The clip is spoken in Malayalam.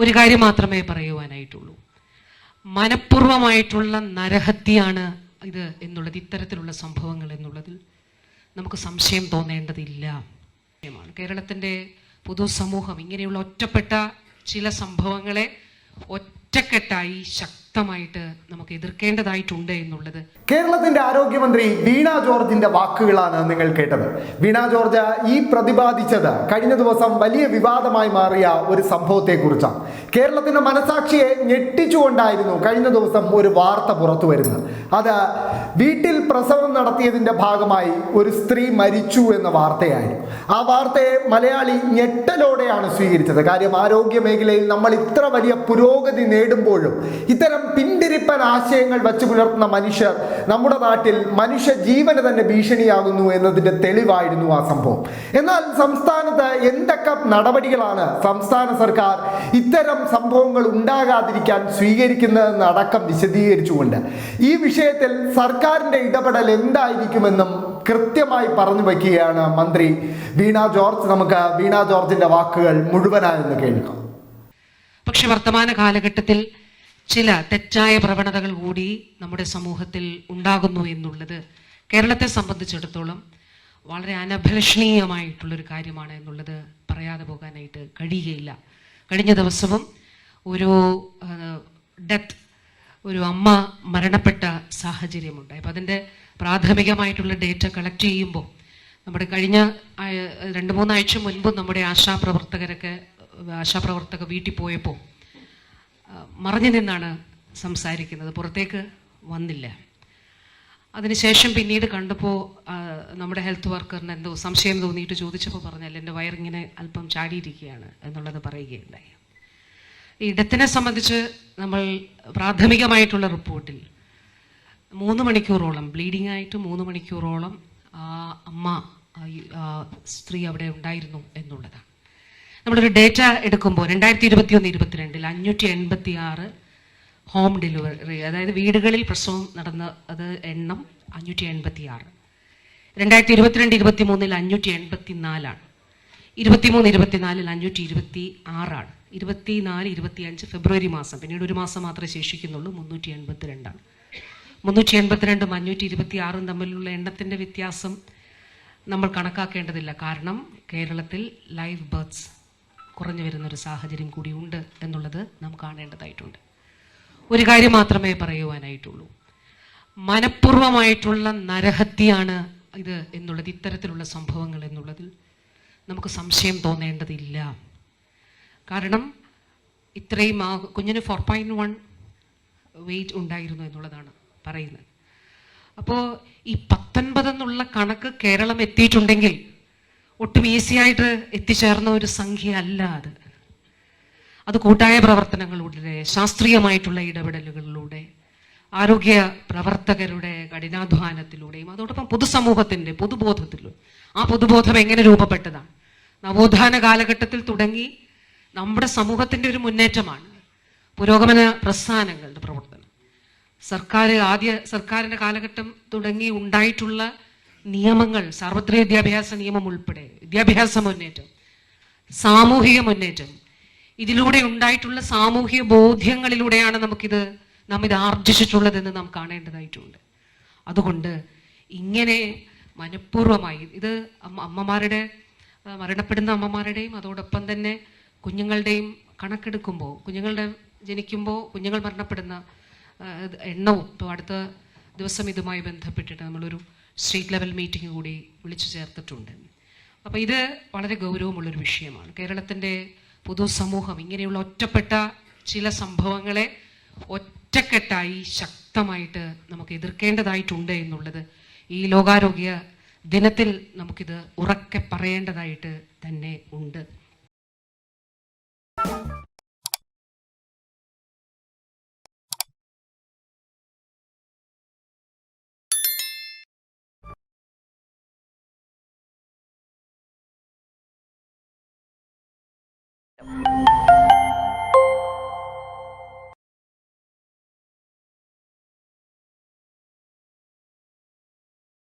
ഒരു കാര്യം മാത്രമേ പറയുവാനായിട്ടുള്ളൂ. മനഃപൂർവമായിട്ടുള്ള നരഹത്യയാണ് ഇത് എന്നുള്ളത്, ഇത്തരത്തിലുള്ള സംഭവങ്ങൾ എന്നുള്ളതിൽ നമുക്ക് സംശയം തോന്നേണ്ടതില്ല. കേരളത്തിൻ്റെ പൊതുസമൂഹം ഇങ്ങനെയുള്ള ഒറ്റപ്പെട്ട ചില സംഭവങ്ങളെ ഒറ്റക്കെട്ടായി ശക്തമായിട്ട് നമുക്ക് എതിർക്കേണ്ടതായിട്ടുണ്ട് എന്നുള്ളത്. കേരളത്തിന്റെ ആരോഗ്യമന്ത്രി വീണ ജോർജിന്റെ വാക്കുകളാണ് നിങ്ങൾ കേട്ടത്. വീണ ജോർജ് ഈ പ്രതിപാദിച്ചത് കഴിഞ്ഞ ദിവസം വലിയ വിവാദമായി മാറിയ ഒരു സംഭവത്തെ കുറിച്ചാണ്. കേരളത്തിന്റെ മനസാക്ഷിയെ ഞെട്ടിച്ചുകൊണ്ടായിരുന്നു കഴിഞ്ഞ ദിവസം ഒരു വാർത്ത പുറത്തു വരുന്നത്. അത് വീട്ടിൽ പ്രസവം നടത്തിയതിന്റെ ഭാഗമായി ഒരു സ്ത്രീ മരിച്ചു എന്ന വാർത്തയായിരുന്നു. ആ വാർത്തയെ മലയാളി ഞെട്ടലോടെയാണ് സ്വീകരിച്ചത്. കാര്യം ആരോഗ്യ മേഖലയിൽ നമ്മൾ ഇത്ര വലിയ പുരോഗതി നേടുമ്പോഴും ഇത്തരം പിന്തിരിപ്പൻ ആശയങ്ങൾ വച്ചു പുലർത്തുന്ന മനുഷ്യർ നമ്മുടെ നാട്ടിൽ മനുഷ്യ ജീവന് തന്നെ ഭീഷണിയാകുന്നു എന്നതിന്റെ തെളിവായിരുന്നു ആ സംഭവം. എന്നാൽ സംസ്ഥാനത്ത് എന്തൊക്കെ നടപടികളാണ് സംസ്ഥാന സർക്കാർ ഇത്തരം സംഭവങ്ങൾ ഉണ്ടാകാതിരിക്കാൻ സ്വീകരിക്കുന്നതെന്ന് അടക്കം വിശദീകരിച്ചുകൊണ്ട് ഈ വിഷയത്തിൽ സർക്കാരിന്റെ ഇടപെടൽ എന്തായിരിക്കുമെന്നും കൃത്യമായി പറഞ്ഞു വയ്ക്കുകയാണ് മന്ത്രി വീണ ജോർജ്. നമുക്ക് വീണ ജോർജിന്റെ വാക്കുകൾ മുഴുവനായെന്ന് കേൾക്കാം. പക്ഷെ വർത്തമാന കാലഘട്ടത്തിൽ ചില തെറ്റായ പ്രവണതകൾ കൂടി നമ്മുടെ സമൂഹത്തിൽ ഉണ്ടാകുന്നു എന്നുള്ളത് കേരളത്തെ സംബന്ധിച്ചിടത്തോളം വളരെ അനഭിലഷണീയമായിട്ടുള്ളൊരു കാര്യമാണ് എന്നുള്ളത് പറയാതെ പോകാനായിട്ട് കഴിയുകയില്ല. കഴിഞ്ഞ ദിവസവും ഒരു ഒരു അമ്മ മരണപ്പെട്ട സാഹചര്യമുണ്ടായി. അപ്പം അതിൻ്റെ പ്രാഥമികമായിട്ടുള്ള ഡേറ്റ കളക്ട് ചെയ്യുമ്പോൾ നമ്മുടെ കഴിഞ്ഞ 2-3 ആഴ്ച മുൻപ് നമ്മുടെ ആശാപ്രവർത്തക വീട്ടിൽ പോയപ്പോൾ മറഞ്ഞു നിന്നാണ് സംസാരിക്കുന്നത്, പുറത്തേക്ക് വന്നില്ല. അതിനുശേഷം പിന്നീട് കണ്ടപ്പോൾ നമ്മുടെ ഹെൽത്ത് വർക്കറിന് എന്തോ സംശയം തോന്നിയിട്ട് ചോദിച്ചപ്പോൾ പറഞ്ഞാൽ എൻ്റെ വയറിങ്ങനെ അല്പം ചാടിയിരിക്കുകയാണ് എന്നുള്ളത് പറയുകയുണ്ടായി. ഈ ഡെത്തിനെ സംബന്ധിച്ച് നമ്മൾ പ്രാഥമികമായിട്ടുള്ള റിപ്പോർട്ടിൽ 3 മണിക്കൂറോളം ബ്ലീഡിംഗ് ആയിട്ട് 3 മണിക്കൂറോളം സ്ത്രീ അവിടെ ഉണ്ടായിരുന്നു എന്നുള്ളതാണ്. നമ്മളൊരു ഡേറ്റ എടുക്കുമ്പോൾ 2021-22 586 ഹോം ഡെലിവറി, അതായത് വീടുകളിൽ പ്രസവം നടന്ന എണ്ണം 586. 2022-23 584 23-24 526. 24-25 ഫെബ്രുവരി മാസം, പിന്നീട് ഒരു മാസം മാത്രമേ ശേഷിക്കുന്നുള്ളൂ, 382. 382 526 തമ്മിലുള്ള എണ്ണത്തിൻ്റെ വ്യത്യാസം നമ്മൾ കണക്കാക്കേണ്ടതില്ല. കാരണം കേരളത്തിൽ ലൈവ് ബർത്ത്സ് കുറഞ്ഞു വരുന്നൊരു സാഹചര്യം കൂടി ഉണ്ട് എന്നുള്ളത് നാം കാണേണ്ടതായിട്ടുണ്ട്. ഒരു കാര്യം മാത്രമേ പറയുവാനായിട്ടുള്ളൂ. മനഃപൂർവമായിട്ടുള്ള നരഹത്യയാണ് ഇത് എന്നുള്ളത്, ഇത്തരത്തിലുള്ള സംഭവങ്ങൾ എന്നുള്ളതിൽ നമുക്ക് സംശയം തോന്നേണ്ടതില്ല. കാരണം ഇത്രയും കുഞ്ഞിന് 4.1 വെയിറ്റ് ഉണ്ടായിരുന്നു എന്നുള്ളതാണ് പറയുന്നത്. അപ്പോൾ ഈ 19 എന്നുള്ള കണക്ക് കേരളം എത്തിയിട്ടുണ്ടെങ്കിൽ ഒട്ടും ഈസിയായിട്ട് എത്തിച്ചേർന്ന ഒരു സംഖ്യ അല്ല അത് കൂട്ടായ പ്രവർത്തനങ്ങളിലൂടെ, ശാസ്ത്രീയമായിട്ടുള്ള ഇടപെടലുകളിലൂടെ, ആരോഗ്യ പ്രവർത്തകരുടെ കഠിനാധ്വാനത്തിലൂടെയും അതോടൊപ്പം പൊതുസമൂഹത്തിൻ്റെ പൊതുബോധത്തിലും. ആ പൊതുബോധം എങ്ങനെ രൂപപ്പെട്ടതാണ്? നവോത്ഥാന കാലഘട്ടത്തിൽ തുടങ്ങി നമ്മുടെ സമൂഹത്തിൻ്റെ ഒരു മുന്നേറ്റമാണ് പുരോഗമന പ്രസ്ഥാനങ്ങളുടെ പ്രവർത്തനം. സർക്കാരിൻ്റെ കാലഘട്ടം തുടങ്ങി ഉണ്ടായിട്ടുള്ള നിയമങ്ങൾ, സാർവത്രിക വിദ്യാഭ്യാസ നിയമം ഉൾപ്പെടെ വിദ്യാഭ്യാസ മുന്നേറ്റം, സാമൂഹിക മുന്നേറ്റം, ഇതിലൂടെ ഉണ്ടായിട്ടുള്ള സാമൂഹിക ബോധ്യങ്ങളിലൂടെയാണ് നാം ഇത് ആർജിച്ചിട്ടുള്ളതെന്ന് നാം കാണേണ്ടതായിട്ടുണ്ട്. അതുകൊണ്ട് ഇങ്ങനെ മനഃപൂർവമായി ഇത് മരണപ്പെടുന്ന അമ്മമാരുടെയും അതോടൊപ്പം തന്നെ കുഞ്ഞുങ്ങളുടെയും കണക്കെടുക്കുമ്പോൾ, കുഞ്ഞുങ്ങൾ മരണപ്പെടുന്ന എണ്ണവും ഇപ്പോൾ അടുത്ത ദിവസം ഇതുമായി ബന്ധപ്പെട്ടിട്ട് നമ്മളൊരു സ്റ്റേറ്റ് ലെവൽ മീറ്റിംഗ് കൂടി വിളിച്ചു ചേർത്തിട്ടുണ്ട്. അപ്പോൾ ഇത് വളരെ ഗൗരവമുള്ളൊരു വിഷയമാണ്. കേരളത്തിൻ്റെ പൊതുസമൂഹം ഇങ്ങനെയുള്ള ഒറ്റപ്പെട്ട ചില സംഭവങ്ങളെ ഒറ്റക്കെട്ടായി ശക്തമായിട്ട് നമുക്ക് എതിർക്കേണ്ടതായിട്ടുണ്ട് എന്നുള്ളത് ഈ ലോകാരോഗ്യ ദിനത്തിൽ നമുക്കിത് ഉറക്കെ പറയേണ്ടതായിട്ട് തന്നെ ഉണ്ട്.